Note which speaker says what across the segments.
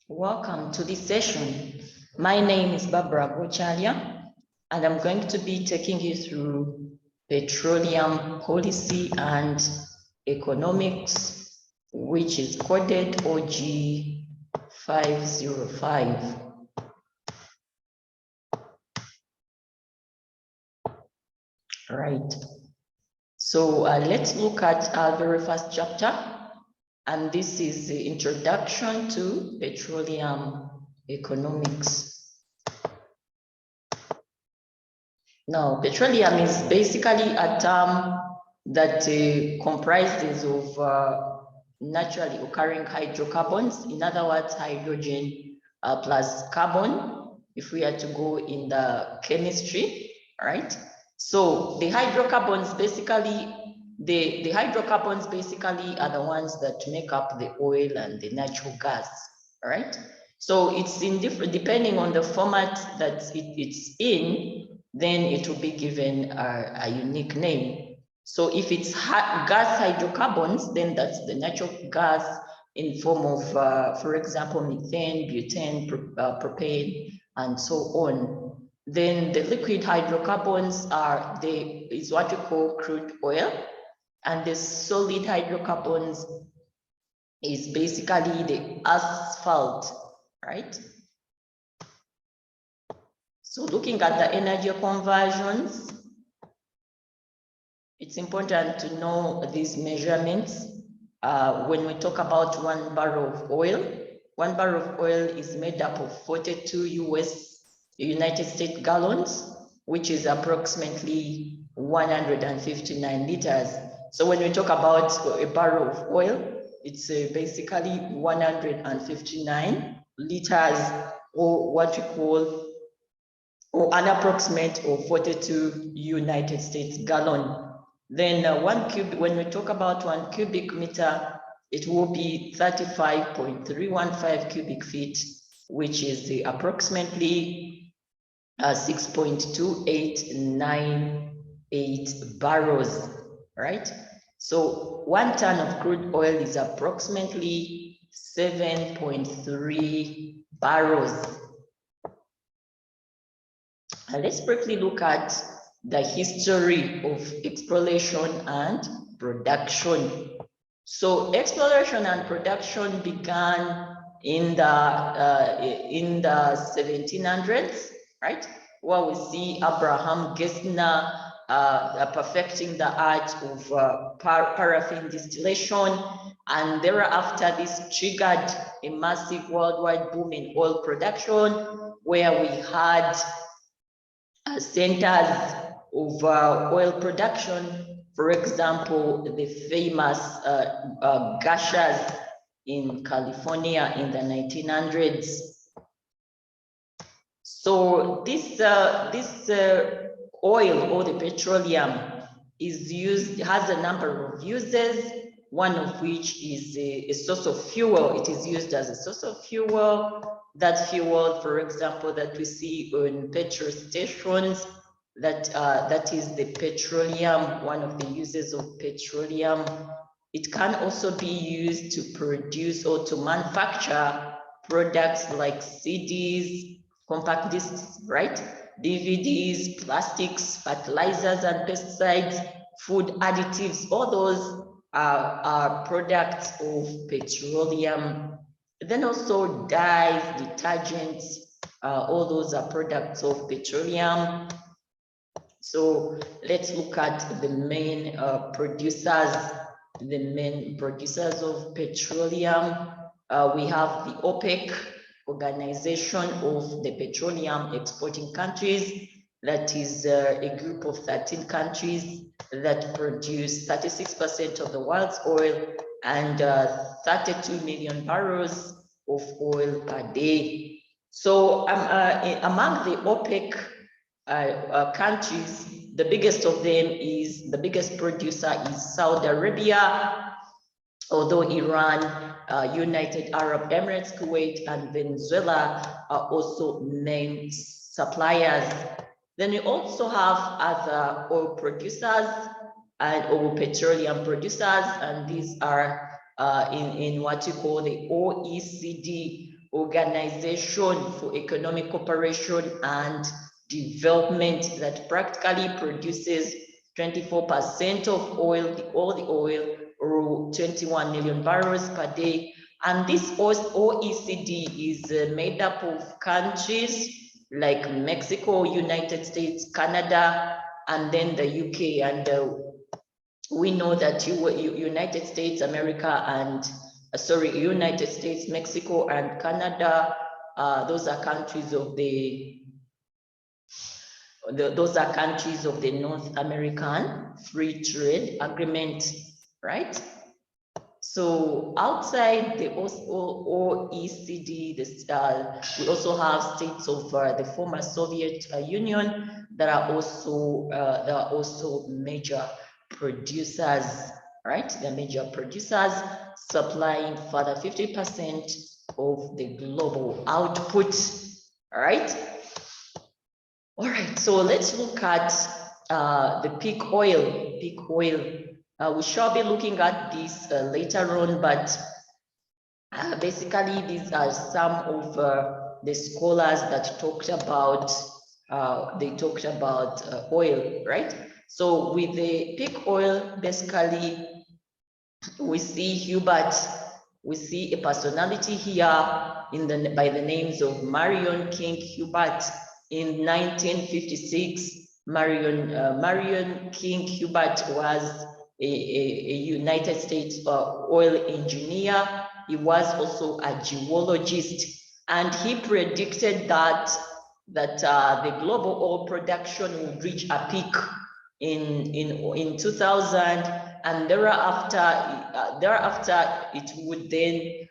Speaker 1: Welcome to this session. My name is Barbara Gochalia, and I'm going to be taking you through petroleum policy and economics, which is coded OG 505. Right. So let's look at our very first chapter. And this is the introduction to petroleum economics. Now, petroleum is basically a term that comprises of naturally occurring hydrocarbons. In other words, hydrogen plus carbon, if we are to go in the chemistry, right? So the hydrocarbons basically, the hydrocarbons basically are the ones that make up the oil and the natural gas, right? So it's in different, depending on the format that it's in, then it will be given a unique name. So if it's gas hydrocarbons, then that's the natural gas in form of, for example, methane, butane, propane, and so on. Then the liquid hydrocarbons is what we call crude oil, and the solid hydrocarbons is basically the asphalt, right? So looking at the energy conversions, it's important to know these measurements. When we talk about 1 barrel of oil, 1 barrel of oil is made up of 42 United States gallons, which is approximately 159 liters. So when we talk about a barrel of oil, it's basically 159 liters, or what we call, or an approximate of 42 United States gallon. Then when we talk about 1 cubic meter, it will be 35.315 cubic feet, which is approximately 6.2898 barrels, right? So 1 ton of crude oil is approximately 7.3 barrels. And let's briefly look at the history of exploration and production. So exploration and production began in the 1700s, right? Where we see Abraham Gesner perfecting the art of paraffin distillation, and thereafter this triggered a massive worldwide boom in oil production, where we had centers of oil production. For example, the famous gushers in California in the 1900s. So this oil, or the petroleum, has a number of uses, one of which is a source of fuel. It is used as a source of fuel. That fuel, for example, that we see on petrol stations, that is the petroleum, one of the uses of petroleum. It can also be used to produce or to manufacture products like CDs, compact discs, right? DVDs, plastics, fertilizers and pesticides, food additives, all those are products of petroleum. Then also dyes, detergents, all those are products of petroleum. So let's look at the main producers of petroleum. We have the OPEC, Organization of the Petroleum Exporting Countries. That is a group of 13 countries that produce 36% of the world's oil and 32 million barrels of oil per day. So among the OPEC countries, the biggest producer is Saudi Arabia, although Iran, United Arab Emirates, Kuwait, and Venezuela are also named suppliers. Then we also have other oil producers and oil petroleum producers, and these are in what you call the OECD Organization for Economic Cooperation and Development that practically produces 24% of all the oil, or 21 million barrels per day. And this OECD is made up of countries like Mexico, United States, Canada, and then the UK. And we know that United States, America, and United States, Mexico, and Canada, those are countries of those are countries of the North American Free Trade Agreement, right? So outside the OECD, we also have states of the former Soviet Union that are also major producers, right? They're major producers, supplying further 50% of the global output, all right? All right, so let's look at the peak oil. We shall be looking at this later on, but basically these are some of the scholars that talked about, oil, right? So with the peak oil, basically we see a personality here by the names of Marion King Hubbert. In 1956, Marion King Hubbert was a United States oil engineer. He was also a geologist, and he predicted that the global oil production would reach a peak in 2000, and thereafter it would then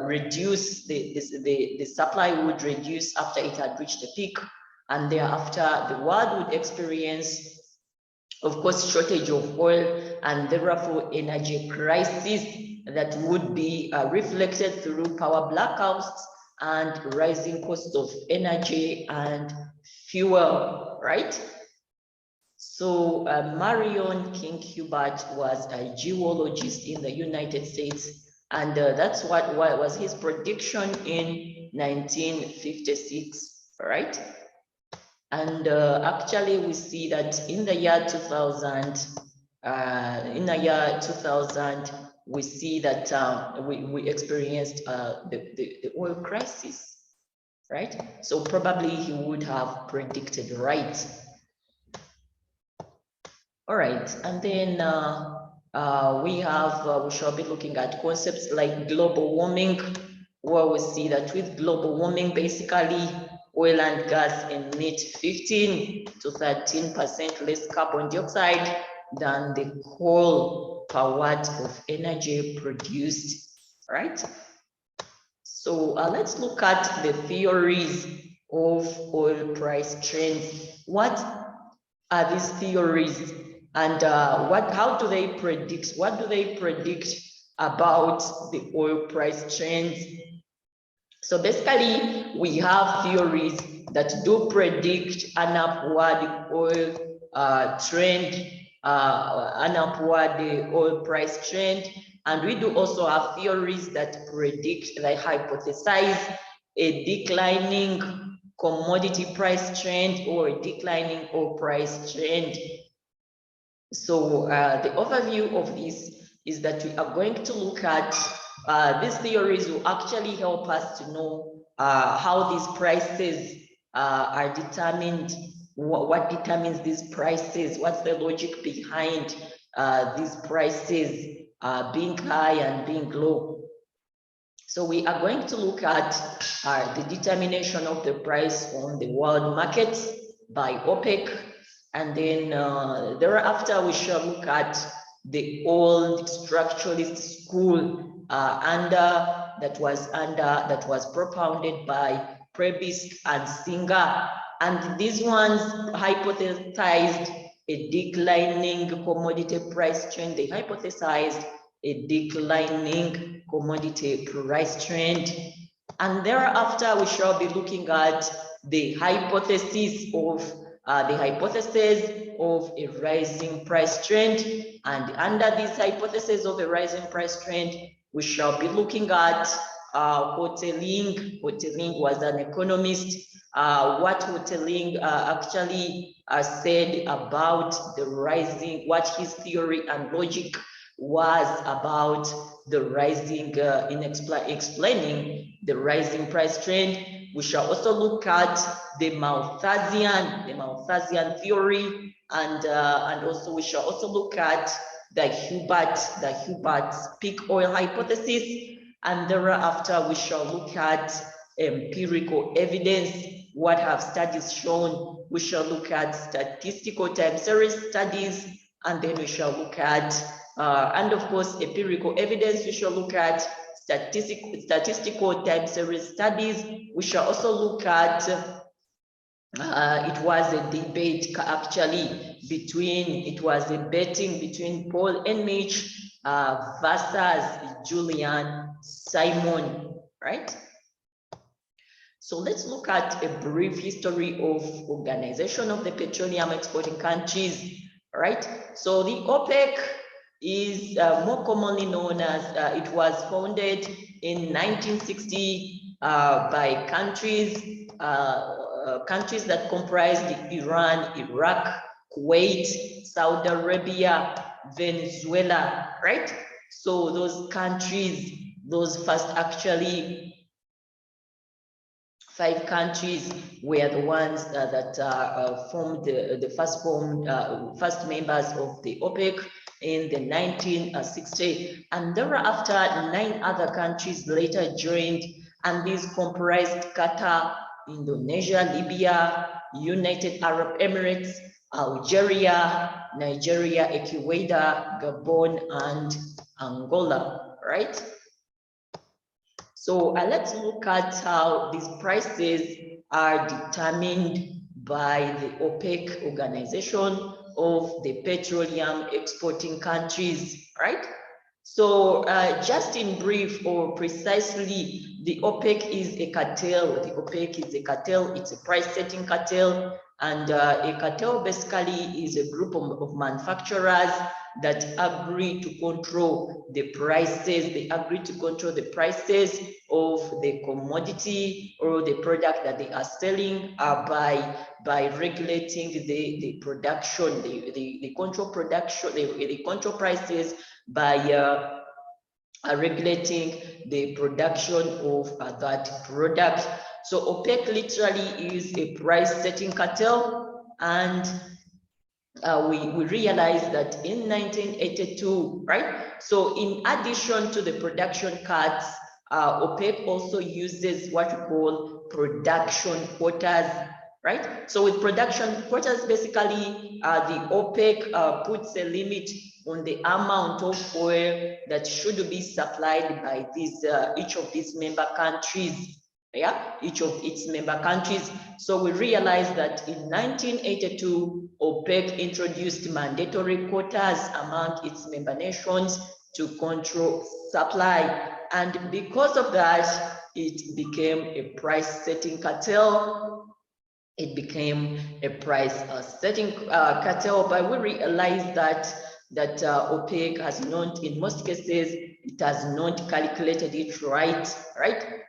Speaker 1: reduce, the supply would reduce after it had reached the peak, and thereafter the world would experience, of course, shortage of oil, and therefore energy crisis that would be reflected through power blackouts and rising costs of energy and fuel, right? So Marion King Hubbert was a geologist in the United States, and that's what was his prediction in 1956, right? And actually we see that in the year 2000, we see that we experienced the oil crisis, right? So probably he would have predicted right. All right, and then we shall be looking at concepts like global warming, where we see that with global warming, basically oil and gas emit 15 to 13% less carbon dioxide than the coal per watt of energy produced, right? So let's look at the theories of oil price trends. What are these theories, and how do they predict? What do they predict about the oil price trends? So basically, we have theories that do predict an upward oil trend, an upward oil price trend, and we do also have theories that predict, like hypothesize, a declining commodity price trend or a declining oil price trend. So the overview of this is that we are going to look at these theories will actually help us to know how these prices are determined, what determines these prices, what's the logic behind these prices being high and being low. So we are going to look at the determination of the price on the world markets by OPEC, and then thereafter we shall look at the old structuralist school that was propounded by Prebisk and Singer, and these ones hypothesized a declining commodity price trend. They hypothesized a declining commodity price trend, and thereafter we shall be looking at the hypothesis of a rising price trend, and under this hypothesis of a rising price trend, we shall be looking at Hoteling. Hoteling was an economist. What Hoteling actually said about the rising, what his theory and logic was about the rising, in explaining the rising price trend. We shall also look at the Malthusian theory, and also we shall also look at the Hubert's peak oil hypothesis, and thereafter we shall look at empirical evidence. What have studies shown? We shall look at statistical time series studies, and then we shall look at, and of course, empirical evidence. We shall look at statistical time series studies. We shall also look at, it was a debate actually between Paul and Mitch versus Julian Simon, right? So let's look at a brief history of organization of the petroleum exporting countries, right? So the OPEC is more commonly known as, it was founded in 1960 by countries that comprised Iran, Iraq, Kuwait, Saudi Arabia, Venezuela, right? So those countries, those first actually 5 countries were the ones that formed the first members of the OPEC in the 1960s, and thereafter 9 other countries later joined, and these comprised Qatar, Indonesia, Libya, United Arab Emirates, Algeria, Nigeria, Ecuador, Gabon, and Angola, right? So let's look at how these prices are determined by the OPEC organization of the petroleum exporting countries, right? So just in brief, or precisely, the OPEC is a cartel. The OPEC is a cartel. It's a price setting cartel. And a cartel basically is a group of manufacturers that agree to control the prices. They agree to control the prices of the commodity or the product that they are selling by regulating the production. They control production. They control prices by regulating the production of that product. So OPEC literally is a price setting cartel, and we realized that in 1982, right? So in addition to the production cuts, OPEC also uses what we call production quotas, right? So with production quotas, basically, the OPEC puts a limit on the amount of oil that should be supplied by these each of these member countries. Yeah, each of its member countries. So we realized that in 1982, OPEC introduced mandatory quotas among its member nations to control supply. And because of that, it became a price setting cartel. It became a price setting cartel, but we realized that OPEC has not, in most cases, it has not calculated it right?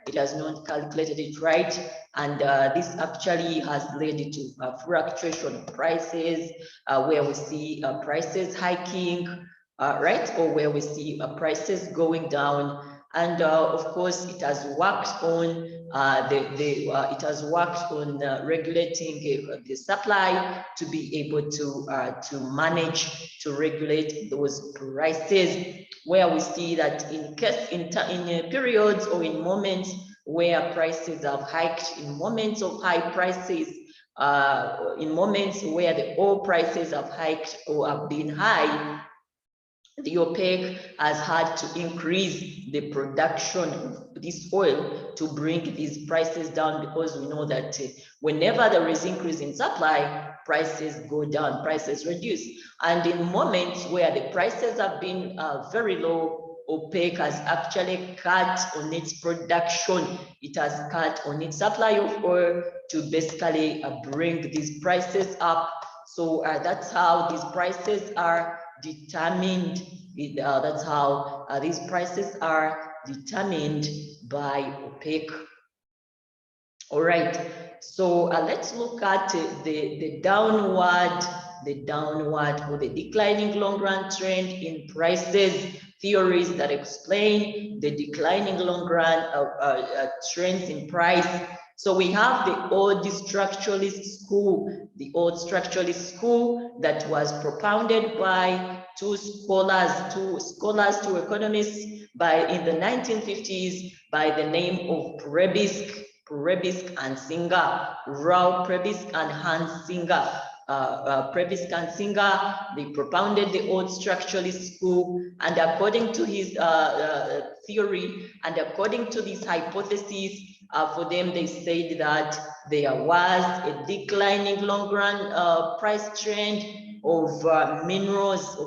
Speaker 1: It has not calculated it right, and this actually has led to fluctuation of prices, where we see prices hiking, right, or where we see prices going down. And of course, it has worked on regulating the supply to be able to manage to regulate those prices, where we see that in periods or in moments where prices have hiked, in moments of high prices, in moments where the oil prices have hiked or have been high, the OPEC has had to increase the production of this oil to bring these prices down, because we know that whenever there is increase in supply, prices go down, prices reduce. And in moments where the prices have been very low, OPEC has actually cut on its production. It has cut on its supply of oil to basically bring these prices up. So that's how these prices are determined. That's how these prices are determined by OPEC. All right, so let's look at the downward or the declining long run trend in prices, theories that explain the declining long run trends in price. So we have the old structuralist school, that was propounded by two economists in the 1950s by the name of Prebisk and Singer, Rao Prebisk and Hans Singer. Prebisk and Singer, they propounded the old structuralist school, and according to his theory and according to this hypothesis, for them, they said that there was a declining long-run price trend of minerals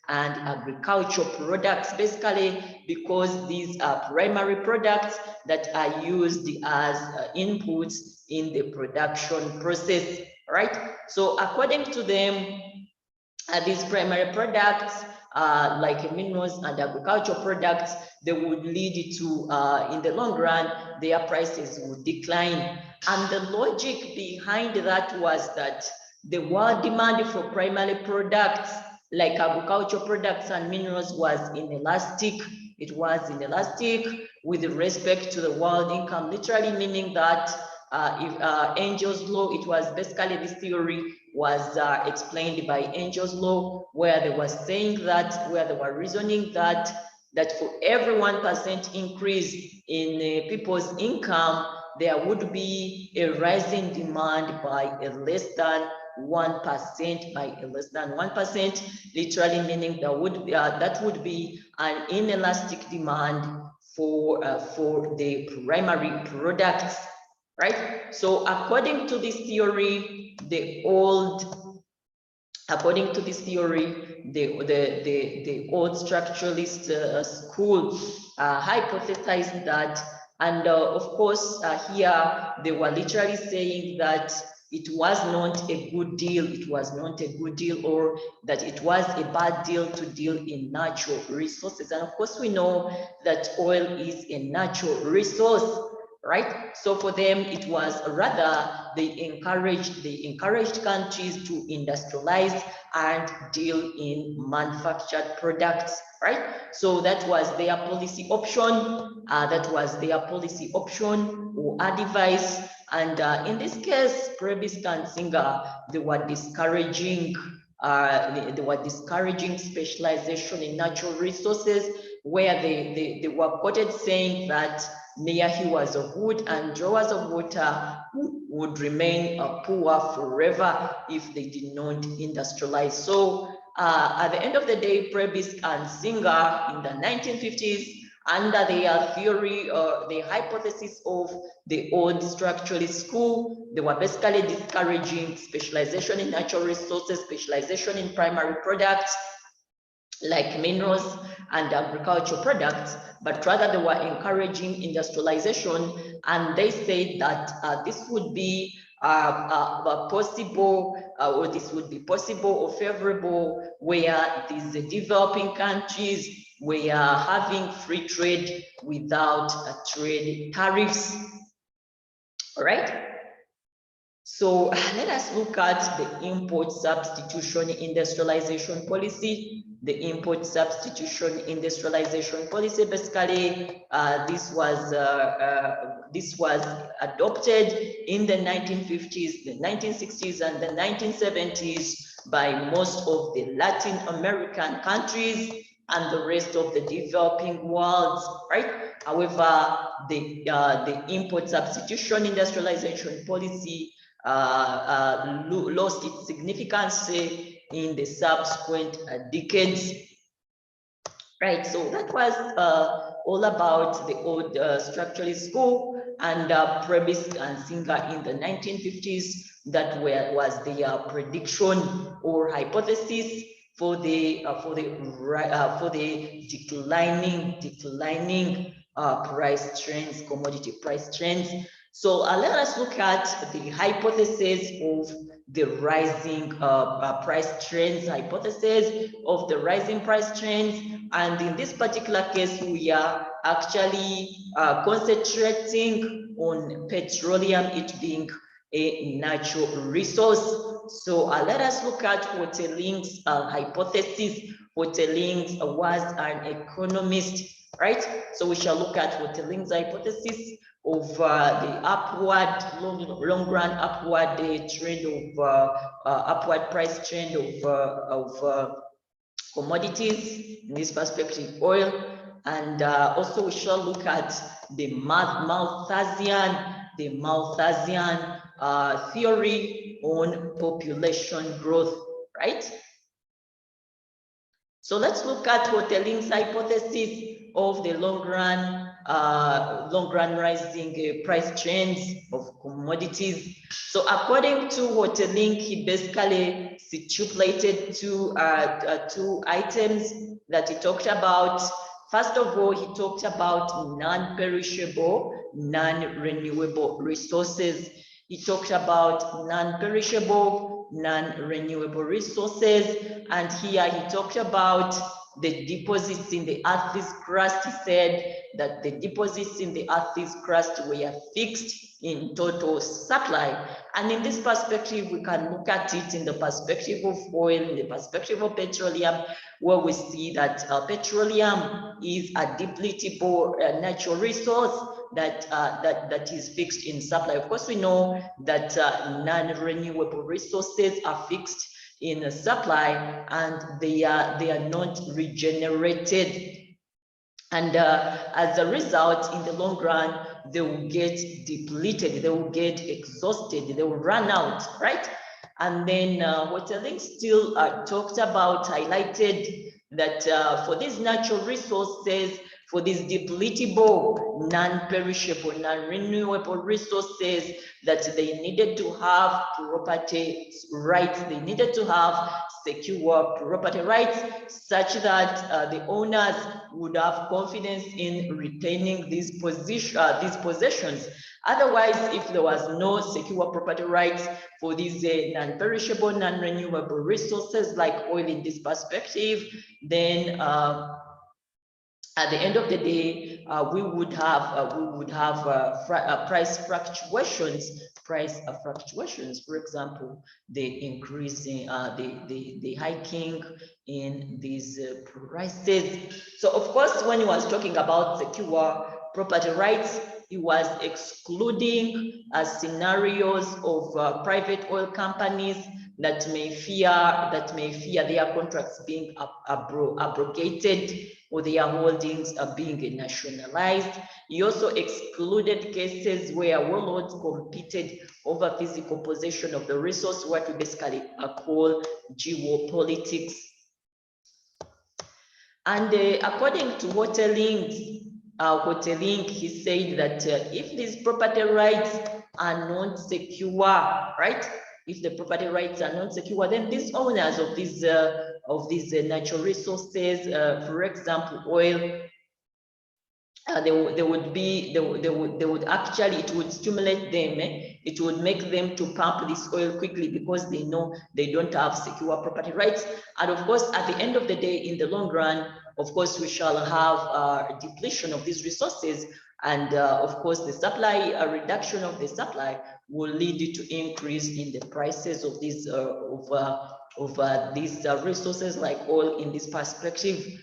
Speaker 1: and agricultural products, basically because these are primary products that are used as inputs in the production process, right? So according to them, these primary products like minerals and agricultural products, they would lead to, in the long run, their prices would decline. And the logic behind that was that the world demand for primary products like agricultural products and minerals was inelastic. It was inelastic with respect to the world income, literally meaning that if Angel's law, it was basically this theory was explained by Angel's law, where they were saying that, where they were reasoning that for every 1% increase in people's income, there would be a rising demand by a less than 1%, literally meaning that would be an inelastic demand for the primary products, right? So according to this theory, the old structuralist school hypothesized that, and of course here they were literally saying that it was not a good deal, or that it was a bad deal to deal in natural resources. And of course we know that oil is a natural resource, right? So for them, it was rather they encouraged countries to industrialize and deal in manufactured products, right? So that was their policy option. Or advice. And in this case, Prebisk and Singer, they were discouraging specialization in natural resources, where they were quoted saying that mere hewers of wood and drawers of water would remain poor forever if they did not industrialize. So at the end of the day, Prebisk and Singer in the 1950s, under their theory, the hypothesis of the old structuralist school, they were basically discouraging specialization in natural resources, specialization in primary products like minerals and agricultural products, but rather they were encouraging industrialization. And they said that this would be possible or favorable where these developing countries were having free trade without trade tariffs. All right. So let us look at the import substitution industrialization policy. The import substitution industrialization policy, basically, this was adopted in the 1950s, the 1960s, and the 1970s by most of the Latin American countries and the rest of the developing world, right? However, the import substitution industrialization policy lost its significance in the subsequent decades. Right, so that was all about the old structuralist school and Prebisk and Singer in the 1950s. That was their prediction or hypothesis for the declining price trends, commodity price trends. So let us look at the hypothesis of the rising price trends, And in this particular case, we are actually concentrating on petroleum, it being a natural resource. So let us look at Hoteling's hypothesis. Hoteling was an economist, right? So we shall look at Hoteling's hypothesis of the upward, long run upward trend of upward price trend of commodities, in this perspective, oil. And also we shall look at the Malthusian theory on population growth, right? So let's look at Hoteling's hypothesis of the long run rising price trends of commodities. So according to Hoteling, he basically stipulated two items that he talked about. First of all, he talked about non-perishable, non-renewable resources. He talked about non-perishable, non-renewable resources, and here he talked about the deposits in the Earth's crust. He said that the deposits in the Earth's crust were fixed in total supply. And in this perspective, we can look at it in the perspective of oil, in the perspective of petroleum, where we see that petroleum is a depletable natural resource that is fixed in supply. Of course, we know that non-renewable resources are fixed in supply, and they are not regenerated. And as a result, in the long run, they will get depleted, they will get exhausted, they will run out, right? And then Hoteling still talked about, highlighted that for these natural resources, for these depletable, non-perishable, non-renewable resources, that they needed to have property rights, they needed to have secure property rights, such that the owners would have confidence in retaining these possessions. Otherwise, if there was no secure property rights for these non-perishable, non-renewable resources like oil in this perspective, then at the end of the day, we would have price fluctuations. For example, the increasing, the hiking in these prices. So, of course, when he was talking about secure property rights, he was excluding scenarios of private oil companies that may fear their contracts being abrogated, or their holdings are being nationalized. He also excluded cases where warlords competed over physical possession of the resource, what we basically call geopolitics. And according to Hoteling, he said that if these property rights are not secure, right? If the property rights are not secure, then these owners of these natural resources, for example, oil, they would actually, it would stimulate them, it would make them to pump this oil quickly, because they know they don't have secure property rights. And of course, at the end of the day, in the long run, of course, we shall have a depletion of these resources, and of course, the supply, a reduction of the supply will lead to increase in the prices of these resources like oil in this perspective.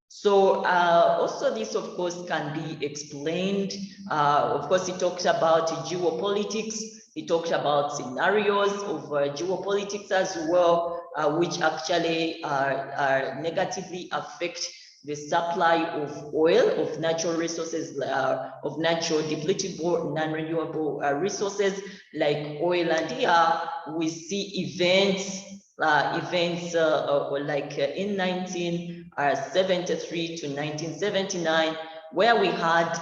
Speaker 1: So also this, of course, can be explained. Of course, he talks about geopolitics. He talks about scenarios of geopolitics as well, which actually negatively affect the supply of oil, of natural resources, of natural depletable, non-renewable resources like oil. And here we see events like in 1973 to 1979, where we had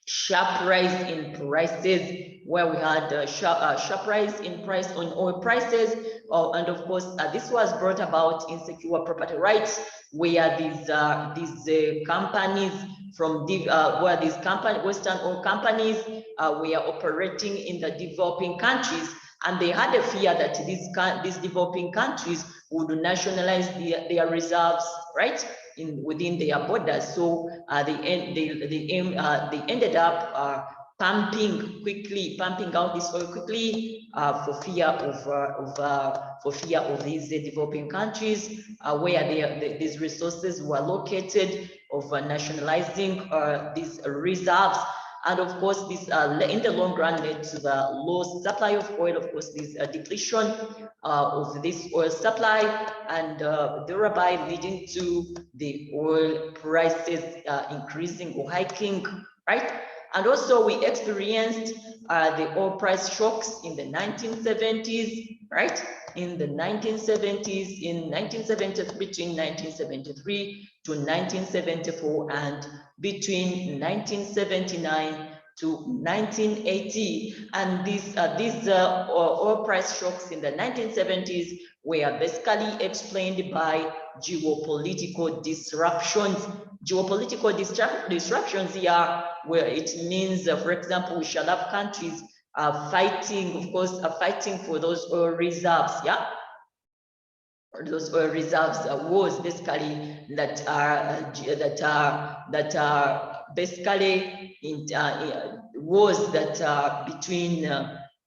Speaker 1: sharp rise in prices, where we had sharp rise in price on oil prices, and of course this was brought about insecure property rights, where these companies from where these Western oil companies were operating in the developing countries, and they had a fear that these developing countries would nationalize their reserves, right, within their borders. So they ended up pumping out this oil quickly for fear of these developing countries where these resources were located, of nationalizing these reserves. And of course, this in the long run led to the low supply of oil. Of course, this depletion of this oil supply, and thereby leading to the oil prices increasing or hiking, right? And also we experienced the oil price shocks in the 1970s, right? In the 1970s, in 1970, between 1973 to 1974, and between 1979 to 1980. And these oil price shocks in the 1970s were basically explained by geopolitical disruptions. Geopolitical disruptions here, where it means, for example, we shall have countries fighting, of course, fighting for those oil reserves, yeah? Those oil reserves wars basically that are basically in wars that are between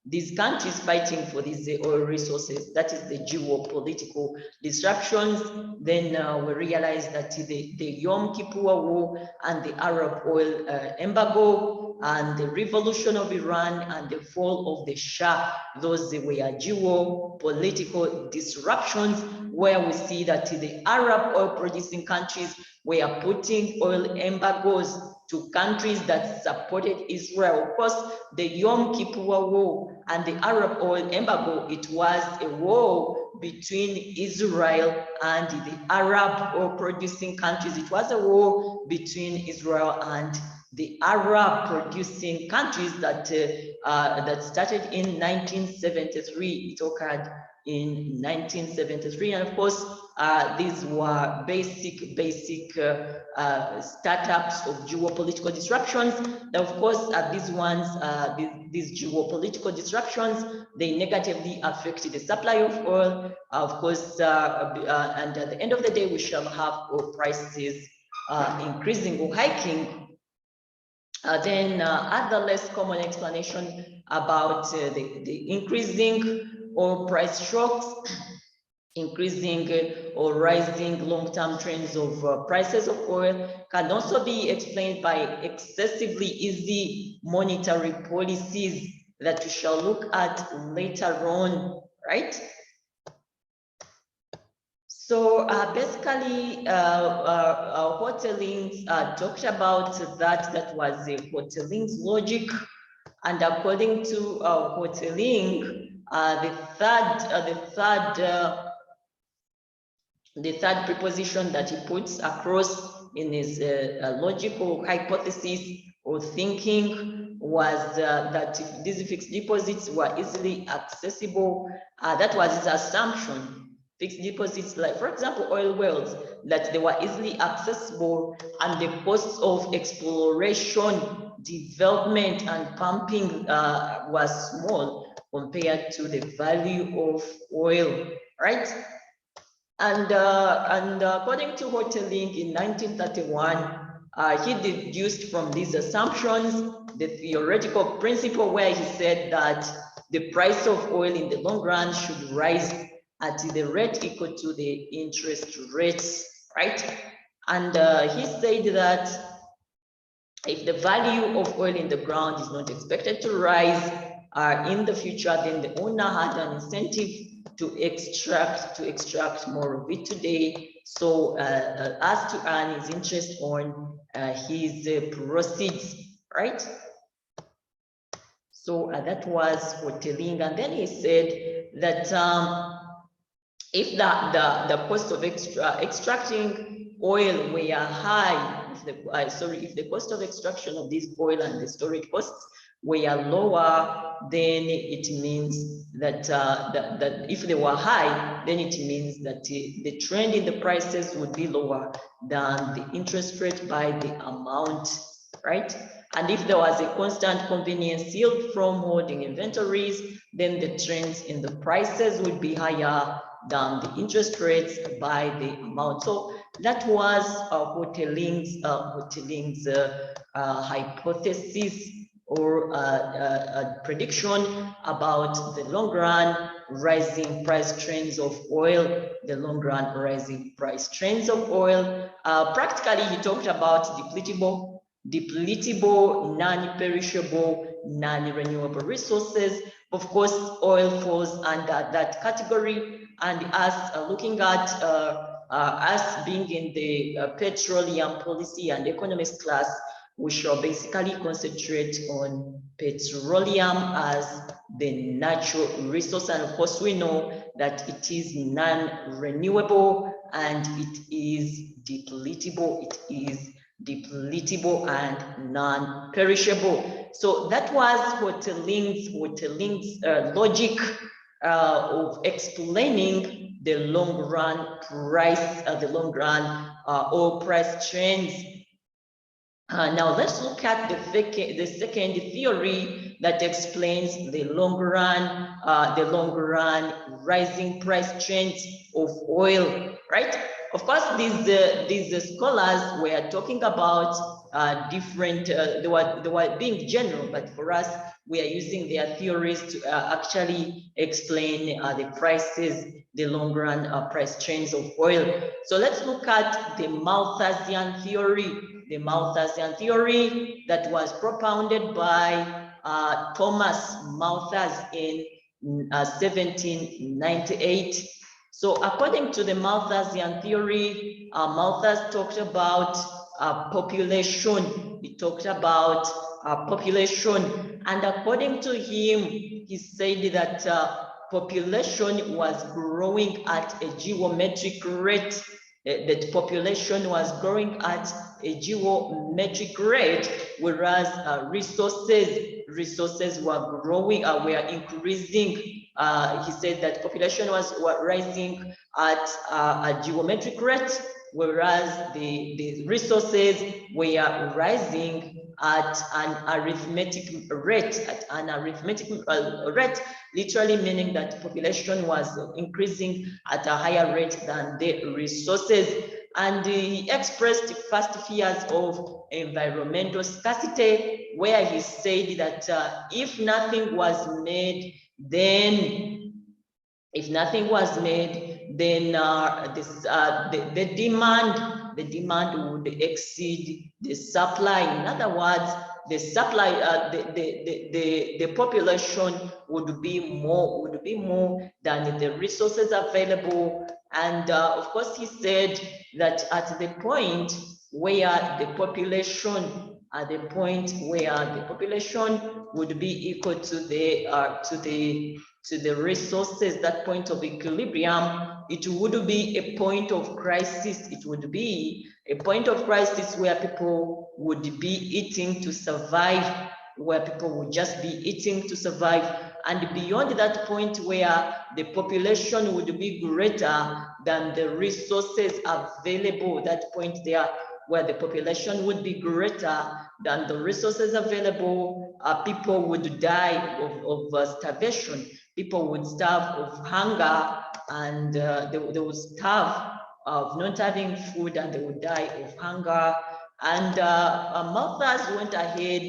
Speaker 1: these countries fighting for these oil resources. That is the geopolitical disruptions. Then we realize that the Yom Kippur War and the Arab oil embargo and the revolution of Iran and the fall of the Shah, those were geopolitical disruptions, where we see that the Arab oil producing countries were putting oil embargoes to countries that supported Israel. Of course, the Yom Kippur War and the Arab oil embargo, it was a war between Israel and the Arab oil producing countries. It was a war between Israel and the Arab producing countries that that started in 1973. It occurred in 1973, and of course these were basic startups of geopolitical disruptions. Now, of course, these ones, these geopolitical disruptions, they negatively affect the supply of oil, of course, and at the end of the day, we shall have oil prices increasing or hiking. Then other less common explanation about the increasing oil price shocks, increasing or rising long-term trends of prices of oil can also be explained by excessively easy monetary policies that we shall look at later on, right? So basically, Hoteling's talked about that was Hoteling's logic, and according to Hoteling, the third proposition that he puts across in his logical hypothesis or thinking was that these fixed deposits were easily accessible. That was his assumption. Fixed deposits, like for example, oil wells, that they were easily accessible, and the costs of exploration, development, and pumping was small compared to the value of oil, right? And according to Hoteling in 1931, he deduced from these assumptions the theoretical principle where he said that the price of oil in the long run should rise at the rate equal to the interest rates, right? And he said that if the value of oil in the ground is not expected to rise in the future, then the owner had an incentive to extract more of it today, so as to earn his interest on his proceeds, right? So that was Hoteling, and then he said that if the cost of extracting oil were high, if the cost of extraction of this oil and the storage costs were lower, then it means that that if they were high, then it means that the trend in the prices would be lower than the interest rate by the amount, right? And if there was a constant convenience yield from holding inventories, then the trends in the prices would be higher than the interest rates by the amount. So That was Hoteling's hypothesis or prediction about the long run rising price trends of oil, the long run rising price trends of oil. Practically, he talked about depletable, non-perishable, non-renewable resources. Of course, oil falls under that category, and us looking at us being in the petroleum policy and economics class, we shall basically concentrate on petroleum as the natural resource. And of course, we know that it is non-renewable and it is depletable. It is depletable and non-perishable. So that was Hoteling's logic of explaining the long run price, the long run oil price trends. Now let's look at the second theory that explains the long run rising price trends of oil, right? Of course, these scholars were talking about different. They were being general, but for us, we are using their theories to actually explain the prices, the long run price trends of oil. So let's look at the Malthusian theory. The Malthusian theory that was propounded by Thomas Malthus in 1798. So according to the Malthusian theory, Malthus talked about population. He talked about population, and according to him, he said that population was growing at a geometric rate. That population was growing at a geometric rate, whereas resources were growing, were increasing. He said that population was rising at a geometric rate, whereas the resources were rising at an arithmetic rate, literally meaning that population was increasing at a higher rate than the resources. And he expressed first fears of environmental scarcity, where he said that if nothing was made, then the demand would exceed the supply. In other words, the supply, the population would be more than the resources available. And of course, he said that at the point where the population would be equal to the resources, that point of equilibrium, it would be a point of crisis. It would be a point of crisis where people would be eating to survive, where people would just be eating to survive. And beyond that point where the population would be greater than the resources available, that point there where the population would be greater than the resources available, people would die of starvation. People would starve of hunger, and they would starve of not having food, and they would die of hunger. And Malthus went ahead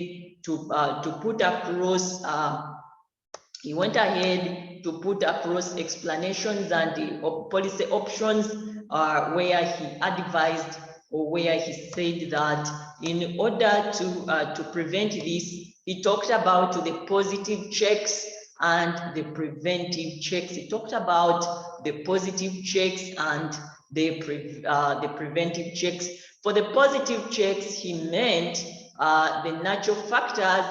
Speaker 1: to put across explanations and policy options where he advised, or where he said that in order to prevent this, he talked about the positive checks and the preventive checks. He talked about the positive checks and the preventive checks. For the positive checks, he meant the natural factors.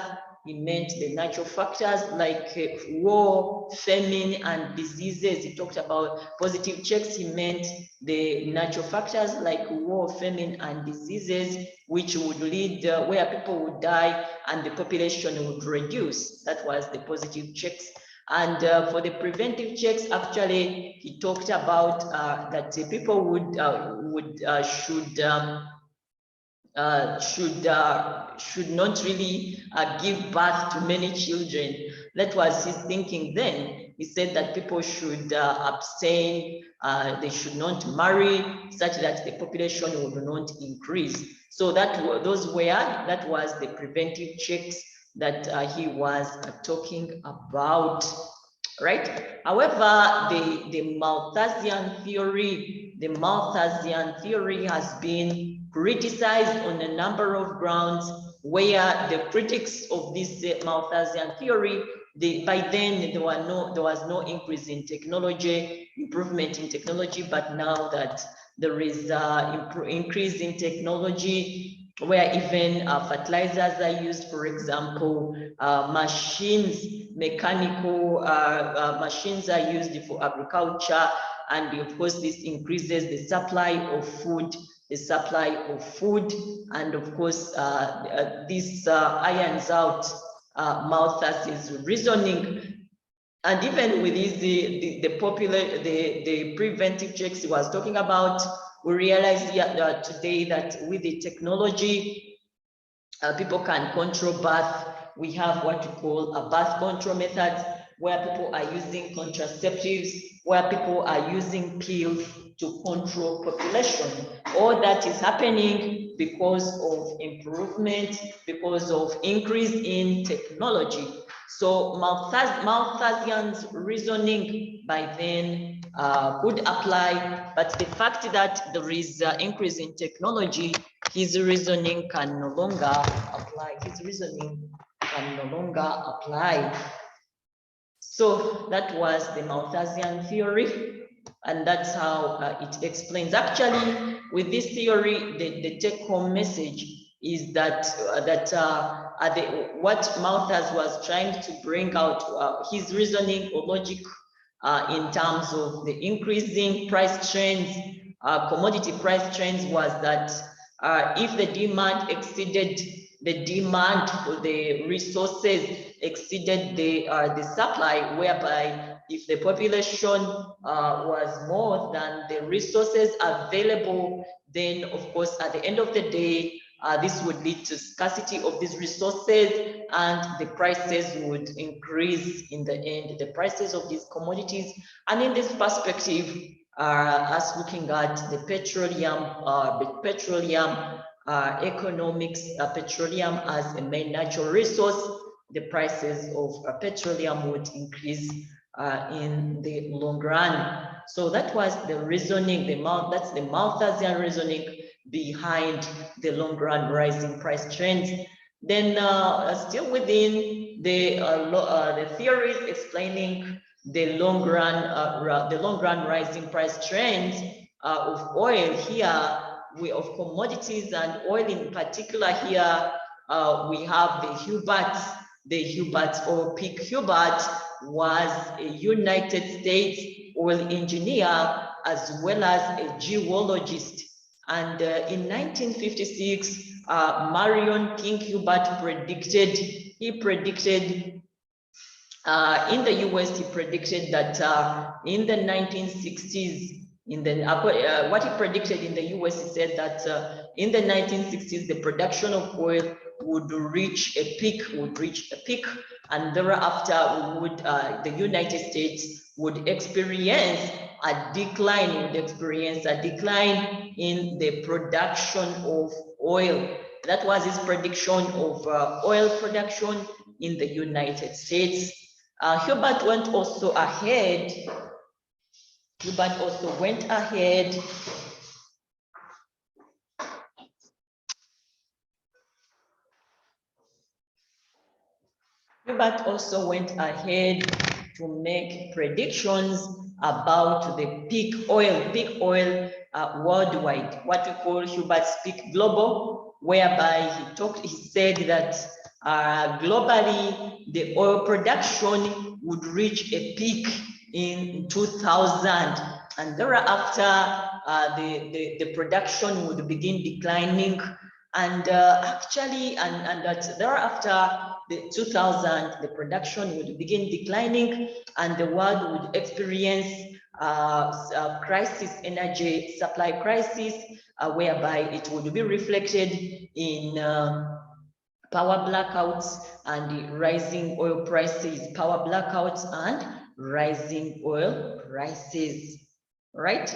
Speaker 1: He meant the natural factors like war, famine, and diseases. He talked about positive checks. He meant the natural factors like war, famine, and diseases, which would lead where people would die and the population would reduce. That was the positive checks. And for the preventive checks, actually, he talked about that people should not really give birth to many children. That was his thinking then. He said that people should abstain they should not marry, such that the population would not increase. So that was the preventive checks that he was talking about, right? However, the Malthusian theory has been criticized on a number of grounds, where the critics of this Malthusian theory, by then there was no increase in technology, improvement in technology, but now that there is increase in technology, where even fertilizers are used, for example, mechanical machines are used for agriculture, and of course this increases the supply of food, and of course this irons out Malthus's reasoning. And even with these, the preventive checks he was talking about, we realize today that with the technology, people can control birth. We have what we call a birth control methods, where people are using contraceptives, where people are using pills to control population. All that is happening because of improvement, because of increase in technology. So Malthusian's reasoning by then could apply, but the fact that there is increase in technology, his reasoning can no longer apply. So that was the Malthusian theory, and that's how it explains. Actually, with this theory, the take-home message is that what Malthus was trying to bring out, his reasoning or logic in terms of the increasing price trends, commodity price trends, was that if the demand exceeded the demand for the resources exceeded the supply, whereby if the population was more than the resources available, then of course at the end of the day, this would lead to scarcity of these resources, and the prices would increase in the end, the prices of these commodities. And in this perspective, us looking at the petroleum economics, petroleum as a main natural resource, the prices of petroleum would increase in the long run. So that was the reasoning, that's the Malthusian reasoning behind the long run rising price trends. Then still within the theories explaining the long run rising price trends of oil here, of commodities and oil in particular here, we have the Hubert, or Pick Hubert was a United States oil engineer as well as a geologist. And in 1956, Marion King Hubert predicted, in the US, he predicted that in the 1960s, what he predicted in the US, he said that in the 1960s, the production of oil would reach a peak, and thereafter the United States would experience a decline, in the production of oil. That was his prediction of oil production in the United States. Hubert went also ahead. Hubert also went ahead to make predictions about the peak oil worldwide, what we call Hubert's peak global, whereby he said that globally the oil production would reach a peak in 2000, and thereafter the production would begin declining, and actually that thereafter the 2000, the production would begin declining, and the world would experience crisis, energy supply crisis, whereby it would be reflected in power blackouts and rising oil prices, power blackouts and rising oil prices. right?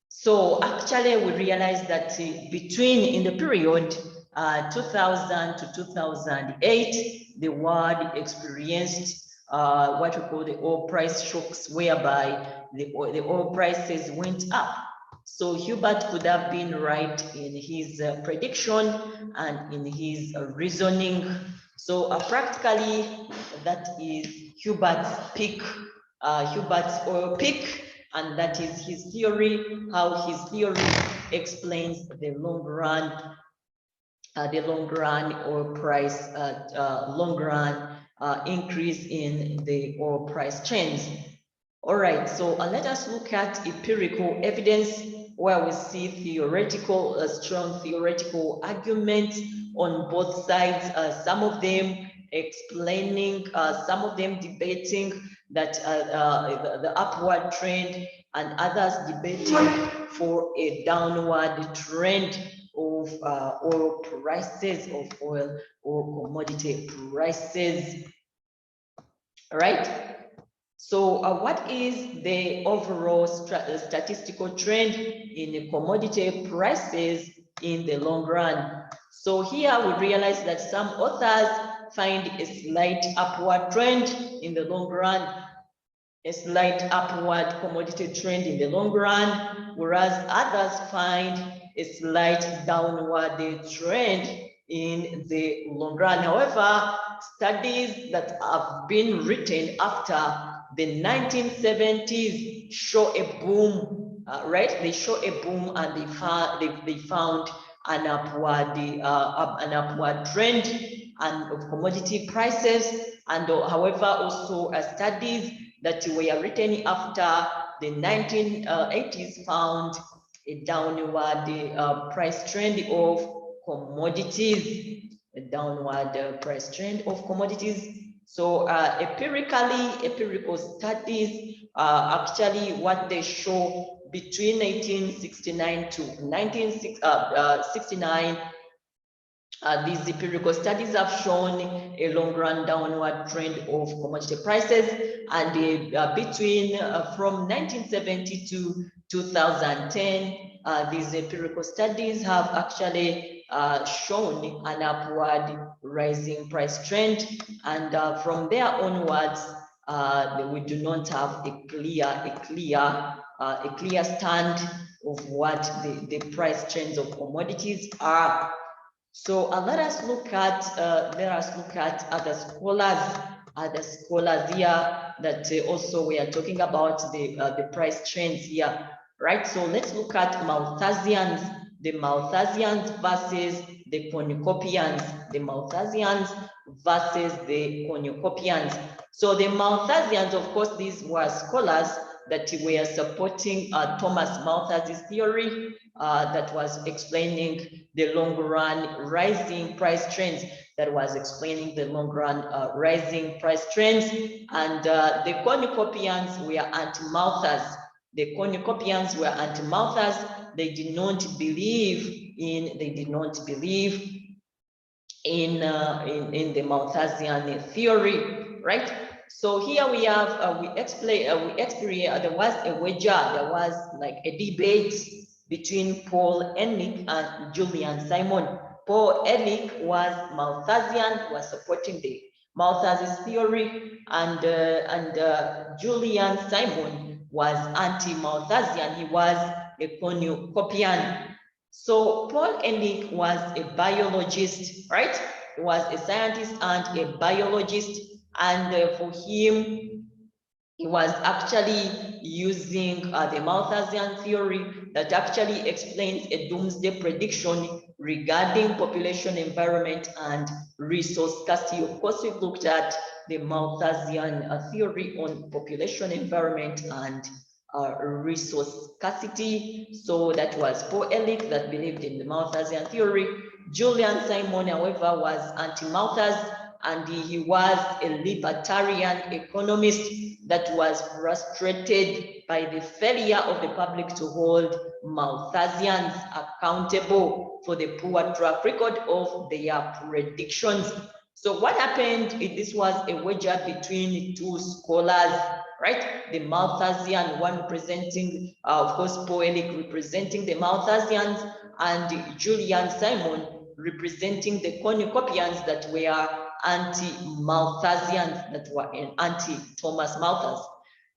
Speaker 1: So actually, we realized that in the period 2000 to 2008, the world experienced what we call the oil price shocks, whereby the oil prices went up. So Hubert could have been right in his prediction and in his reasoning. So practically, that is Hubert's peak, Hubert's oil peak, and that is his theory, how his theory explains the long run oil price, long run increase in the oil price trends. All right, so let us look at empirical evidence where we see theoretical, strong theoretical arguments on both sides, some of them explaining, some of them debating that the upward trend, and others debating for a downward trend of oil prices, of oil or commodity prices. All right. So what is the overall statistical trend in the commodity prices in the long run? So here we realize that some authors find a slight upward trend in the long run, a slight upward commodity trend in the long run, whereas others find a slight downward trend in the long run. However, studies that have been written after the 1970s show a boom, right? They show a boom, and they found an upward trend and of commodity prices. And however, also studies that were written after the 1980s found a downward price trend of commodities, a downward price trend of commodities. So empirical studies actually what they show between 1969 to 1969. These empirical studies have shown a long-run downward trend of commodity prices, and between from 1970 to 2010, these empirical studies have actually shown an upward rising price trend, and from there onwards, we do not have a clear stand of what the price trends of commodities are. So let us look at other scholars here that also we are talking about the price trends here, right? So let's look at Malthusians, the Malthusians versus the cornucopians, the Malthusians versus the cornucopians. So the Malthusians, of course, these were scholars that were supporting Thomas Malthus's theory that was explaining the long run rising price trends, that was explaining the long run rising price trends. And the cornucopians were anti-Malthus. The cornucopians were anti-Malthus. They did not believe in the Malthusian theory, right? So here we have we experienced there was a wager, there was like a debate between Paul Ehrlich and Julian Simon. Paul Ehrlich was Malthusian, was supporting the Malthus's theory, and Julian Simon was anti-Malthusian. He was a cornucopian. So Paul Ehrlich was a biologist, right? He was a scientist and a biologist, and for him, he was actually using the Malthusian theory that actually explains a doomsday prediction regarding population, environment, and resource scarcity. Of course, we've looked at the Malthusian theory on population, environment, and resource scarcity. So that was Paul Ehrlich that believed in the Malthusian theory. Julian Simon, however, was anti-Malthus, and he was a libertarian economist that was frustrated by the failure of the public to hold Malthusians accountable for the poor track record of their predictions. So what happened? This was a wager between two scholars, right? The Malthusian, one representing, of course, Paul Ehrlich representing the Malthusians, and Julian Simon representing the cornucopians that were anti-Malthusians, that were anti-Thomas Malthus.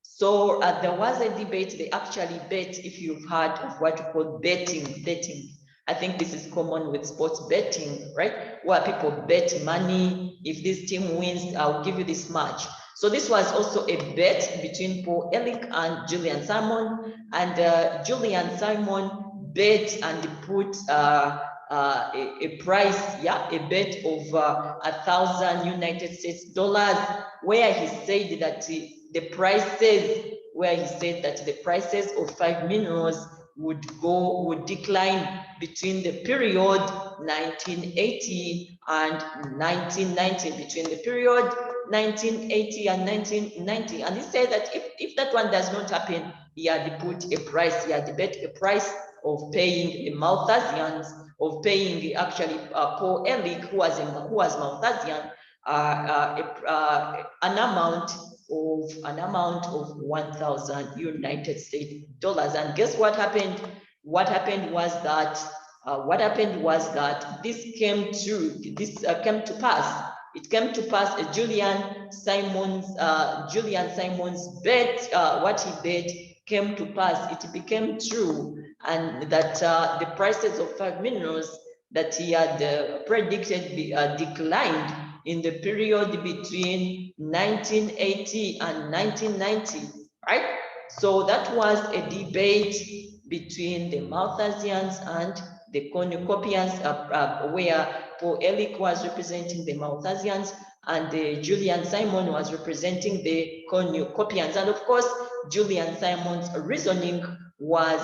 Speaker 1: So there was a debate. They actually bet, if you've heard of what we call betting. I think this is common with sports betting, right? Where people bet money. If this team wins, I'll give you this much. So this was also a bet between Paul Ehrlich and Julian Simon. And Julian Simon bet and put a price, a bet of 1,000 United States dollars, where he said that the prices of 5 minerals would decline between the period 1980 and 1990, between the period 1980 and 1990. And he said that if that one does not happen, he had put a price, he had bet a price of paying the Malthusians, of paying actually Paul Ehrlich, who was Malthusian, an amount of 1,000 United States dollars. And guess what happened? What happened was that this came to pass. It came to pass. Julian Simon's bet, what he bet, came to pass. It became true, and that the prices of 5 minerals that he had predicted declined in the period between 1980 and 1990, right? So that was a debate between the Malthusians and the cornucopians, where Paul Ehrlich was representing the Malthusians and Julian Simon was representing the cornucopians. And of course, Julian Simon's reasoning was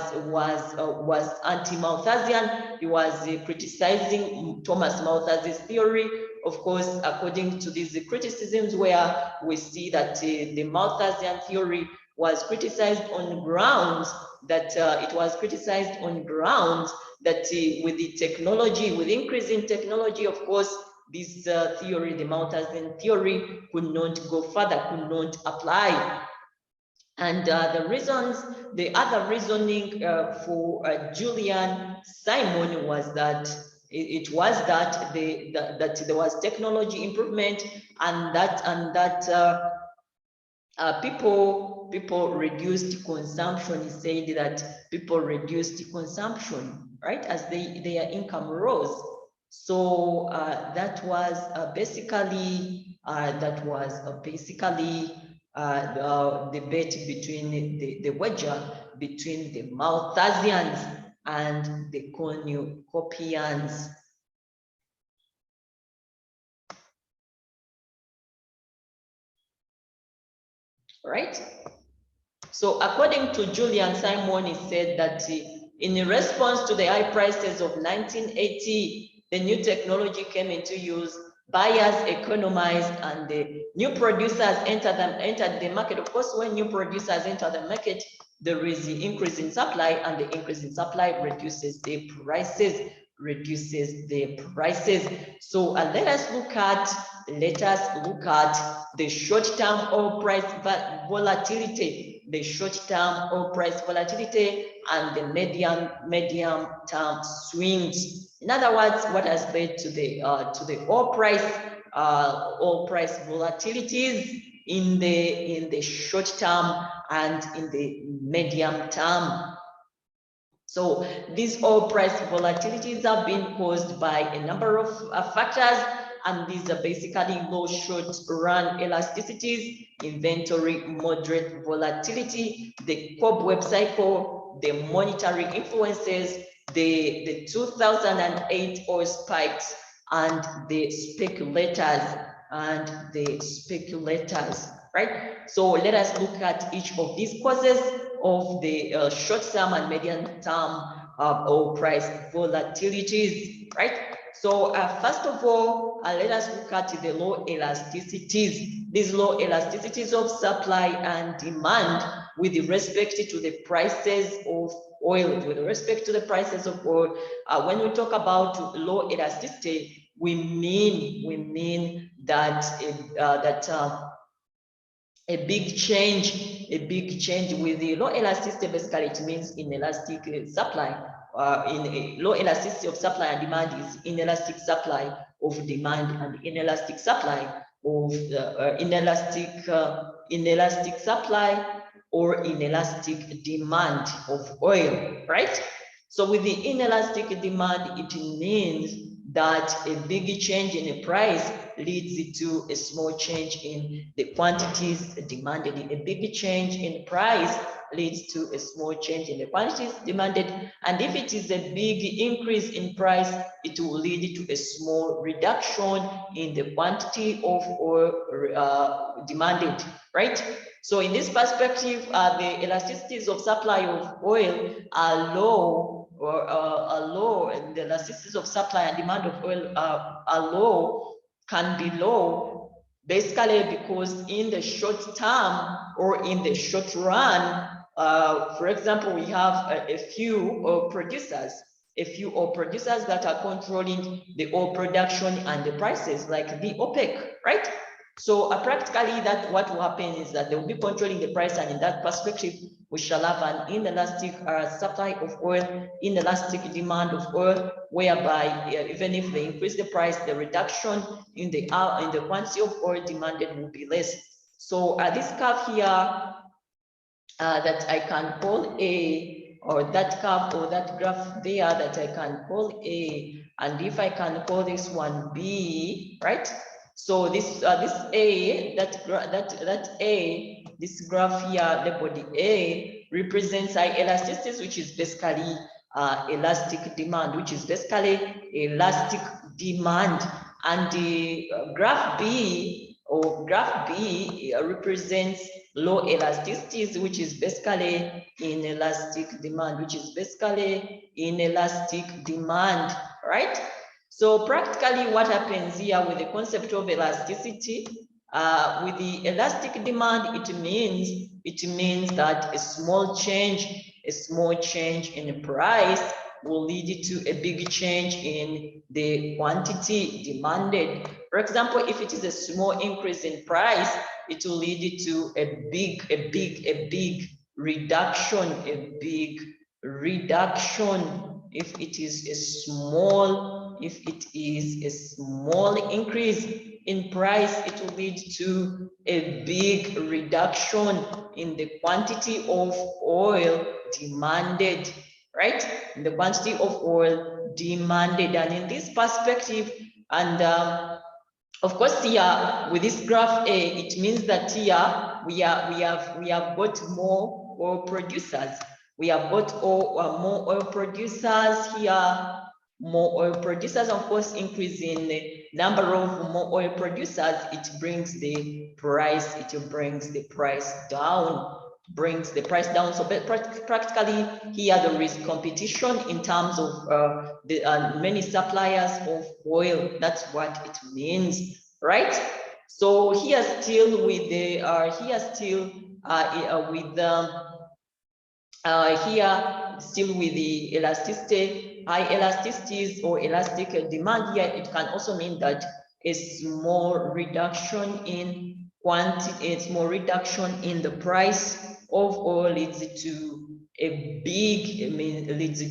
Speaker 1: anti-Malthusian. He was criticizing Thomas Malthus's theory. Of course, according to these criticisms, where we see that the Malthusian theory was criticized on grounds that with the technology, with increasing technology, of course, this theory, the Malthusian theory, could not go further, could not apply. And the other reasoning for Julian Simon was that that there was technology improvement, and that people reduced consumption. He said that people reduced consumption, right, as their income rose. So that was basically the debate between the wager between the Malthusians and the cornucopians. Right? So according to Julian Simon, he said that in response to the high prices of 1980, the new technology came into use, buyers economized, and the new producers entered the market. Of course, when new producers enter the market, there is the increase in supply, and the increase in supply reduces the prices. So let us look at the short-term oil price volatility, and the medium-term swings. In other words, what has led to the oil price volatilities in the short term and in the medium term. So these oil price volatilities have been caused by a number of factors, and these are basically low short-run elasticities, inventory moderate volatility, the cobweb cycle, the monetary influences, the 2008 oil spikes, and the speculators, right? So let us look at each of these causes of the short-term and medium-term oil price volatilities, right? So first of all, let us look at the low elasticities. These low elasticities of supply and demand with respect to the prices of oil. When we talk about low elasticity, we mean that a big change with the low elasticity. Basically, it means inelastic supply. In a low elasticity of supply and demand is inelastic supply of demand and inelastic supply of inelastic supply or inelastic demand of oil, right? So with the inelastic demand, it means that a big change in the price leads to a small change in the quantities demanded. A big change in price leads to a small change in the quantities demanded. And if it is a big increase in price, it will lead to a small reduction in the quantity of oil demanded, right? So in this perspective, the elasticities of supply of oil are low, and the elasticities of supply and demand of oil are low, can be low, basically because in the short term or in the short run, for example, we have a few oil producers that are controlling the oil production and the prices, like the OPEC, right? So practically, that what will happen is that they will be controlling the price, and in that perspective, we shall have an inelastic supply of oil, inelastic demand of oil, whereby even if they increase the price, the reduction in the quantity of oil demanded will be less. So this curve here that I can call A, or that curve or that graph there that I can call A, and if I can call this one B, right? So this A, this graph here labeled A represents elasticities, which is basically elastic demand, and the graph B represents low elasticities, which is basically inelastic demand, right? So practically what happens here with the concept of elasticity, with the elastic demand, it means that a small change in the price will lead to a big change in the quantity demanded. For example, if it is a small increase in price, it will lead to a big reduction, if it is a small increase in price, it will lead to a big reduction in the quantity of oil demanded, right? In the quantity of oil demanded. And in this perspective, and of course, here with this graph A, it means that here we have got more oil producers. We have got more oil producers here. More oil producers, of course, increase in the number of more oil producers, it brings the price down. So practically here there is competition in terms of the many suppliers of oil. That's what it means, right? So here still with the elasticity, high elasticities or elastic demand here, it can also mean that a small reduction in quantity, a small reduction in the price of oil leads to a big increase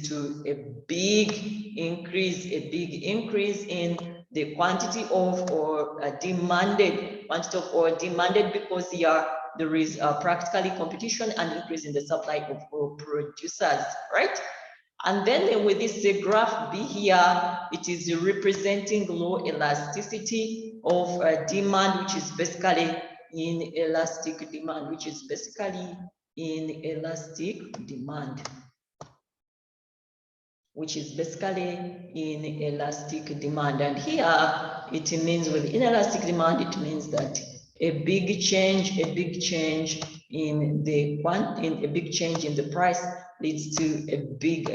Speaker 1: in the quantity of oil demanded, because here there is practically competition and increase in the supply of oil producers, right? And then with this graph B here, it is representing low elasticity of demand, which is basically inelastic demand, And here it means with inelastic demand, it means that a big change in the price leads to a big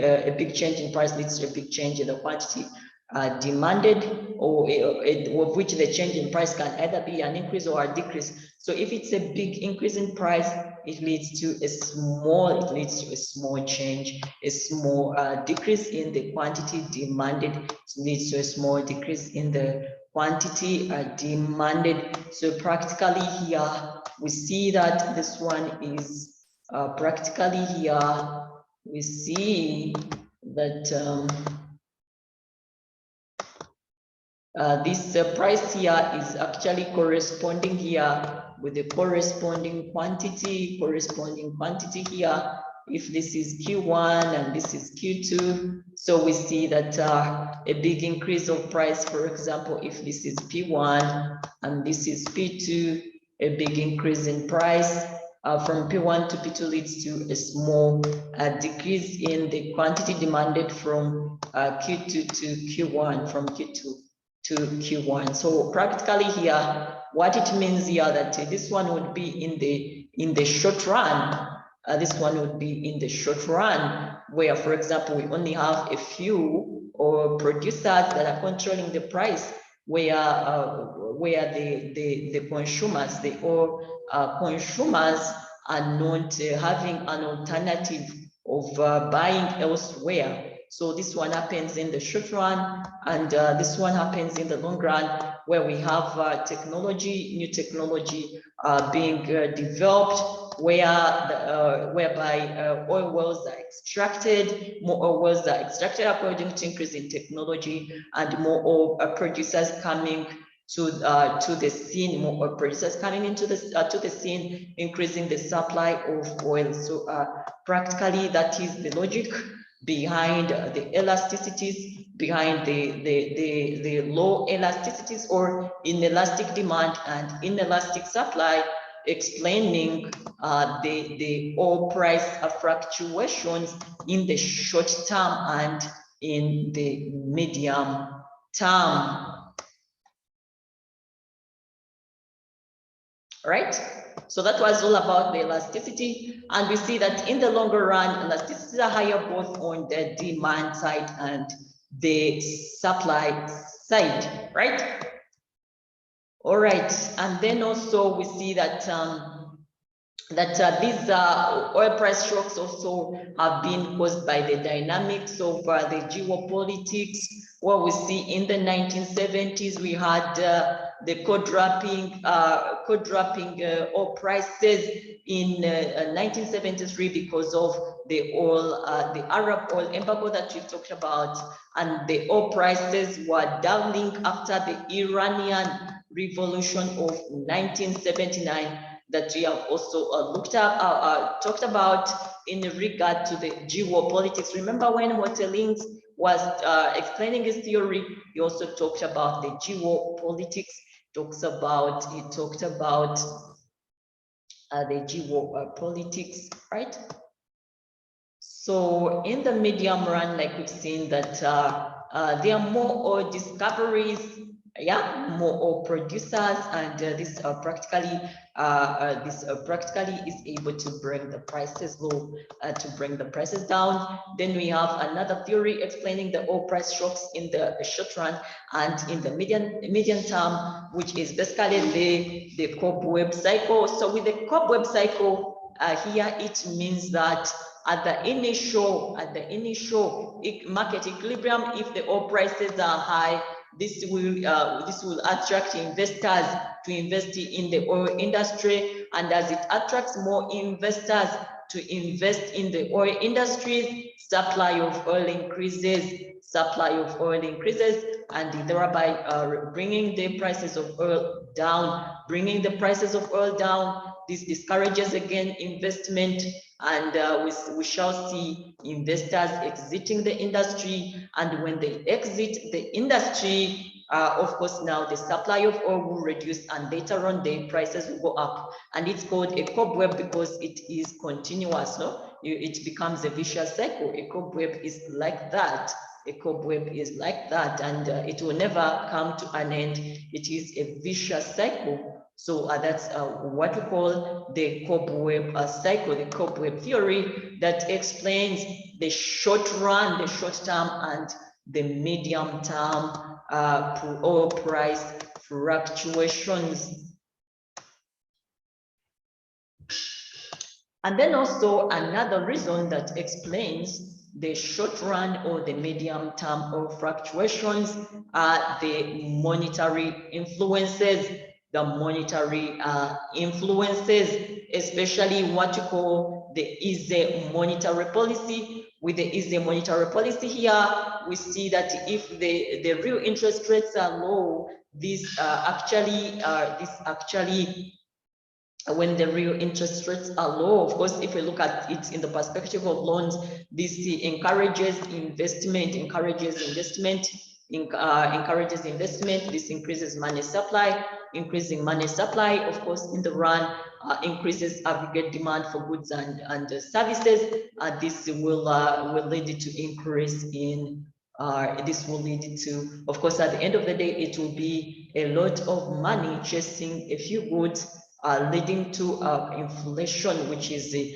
Speaker 1: change in price leads to a big change in the quantity demanded, or of which the change in price can either be an increase or a decrease. So if it's a big increase in price, it leads to a small change, a small decrease in the quantity demanded. It leads to a small decrease in the quantity are demanded. So practically here, we see that this one is practically here, we see that this price here is actually corresponding here with the corresponding quantity here. If this is Q1 and this is Q2, so we see that a big increase of price, for example, if this is P1 and this is P2, a big increase in price from P1 to P2 leads to a small decrease in the quantity demanded from Q2 to Q1, from Q2 to Q1. So practically here, what it means here that this one would be in the short run. This one would be in the short run, where, for example, we only have a few or producers that are controlling the price, where the consumers, the consumers are not having an alternative of buying elsewhere. So this one happens in the short run, and this one happens in the long run, where we have new technology being developed, whereby oil wells are extracted, more oil wells are extracted according to increase in technology, and more oil producers coming to the scene, more producers coming into to the scene, increasing the supply of oil. So practically that is the logic behind the elasticities, behind the low elasticities or inelastic demand and inelastic supply, explaining the oil price fluctuations in the short term and in the medium term. Right? So that was all about the elasticity, and we see that in the longer run, elasticities are higher both on the demand side and the supply side, right? All right, and then also we see that these oil price shocks also have been caused by the dynamics of the geopolitics. What we see in the 1970s, we had the co-dropping oil prices in 1973 because of the oil, the Arab oil embargo that we talked about, and the oil prices were doubling after the Iranian Revolution of 1979 that we have also talked about in regard to the geopolitics. Remember when Hotelings was explaining his theory, he also talked about the geopolitics, he talked about the geopolitics, right? So in the medium run, like we've seen that there are more oil discoveries, more oil producers, and this practically is able to bring the prices low, to bring the prices down. Then we have another theory explaining the oil price shocks in the short run and in the medium term, which is basically the cobweb cycle. So with the cobweb cycle, here it means that at the initial market equilibrium, if the oil prices are high, this will attract investors to invest in the oil industry, and as it attracts more investors to invest in the oil industries, supply of oil increases, and thereby bringing the prices of oil down. This discourages again investment, and we shall see investors exiting the industry, and when they exit the industry, of course, now the supply of oil will reduce, and later on the prices will go up, and it's called a cobweb because it is continuous. It becomes a vicious cycle. A cobweb is like that. And it will never come to an end. It is a vicious cycle. So that's what we call the cobweb cycle, the cobweb theory that explains the short run, the short term, and the medium term oil price fluctuations. And then also another reason that explains the short run or the medium term or fluctuations are the monetary influences, especially what you call the easy monetary policy. With the easy monetary policy here, we see that if the real interest rates are low, when the real interest rates are low, of course, if we look at it in the perspective of loans, this encourages investment. This increases money supply. Increasing money supply, of course, in the run, increases aggregate demand for goods and services. This will lead to increase in this will lead to, of course, at the end of the day, it will be a lot of money chasing a few goods, leading to inflation, which is the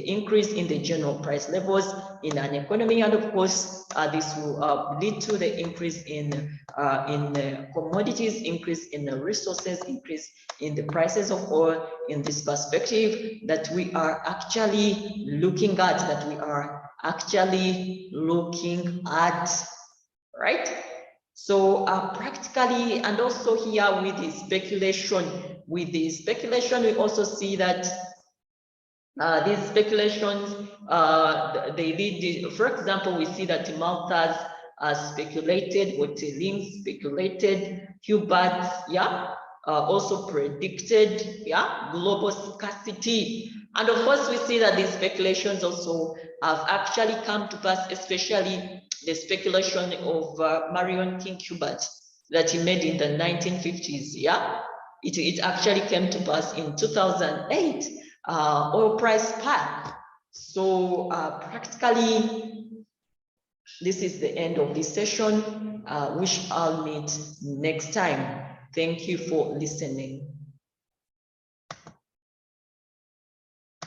Speaker 1: increase in the general price levels in an economy. And of course, this will lead to the increase in commodities, increase in the resources, increase in the prices of oil. In this perspective that we are actually looking at, right? So practically, and also here with the speculation, we also see that these speculations, they lead, for example, we see that Malthus speculated, Otelim speculated, Hubert, also predicted, global scarcity. And of course, we see that these speculations also have actually come to pass, especially the speculation of Marion King Hubert that he made in the 1950s. It actually came to pass in 2008. Oil price spike. So practically, this is the end of this session. We shall meet next time. Thank you for listening.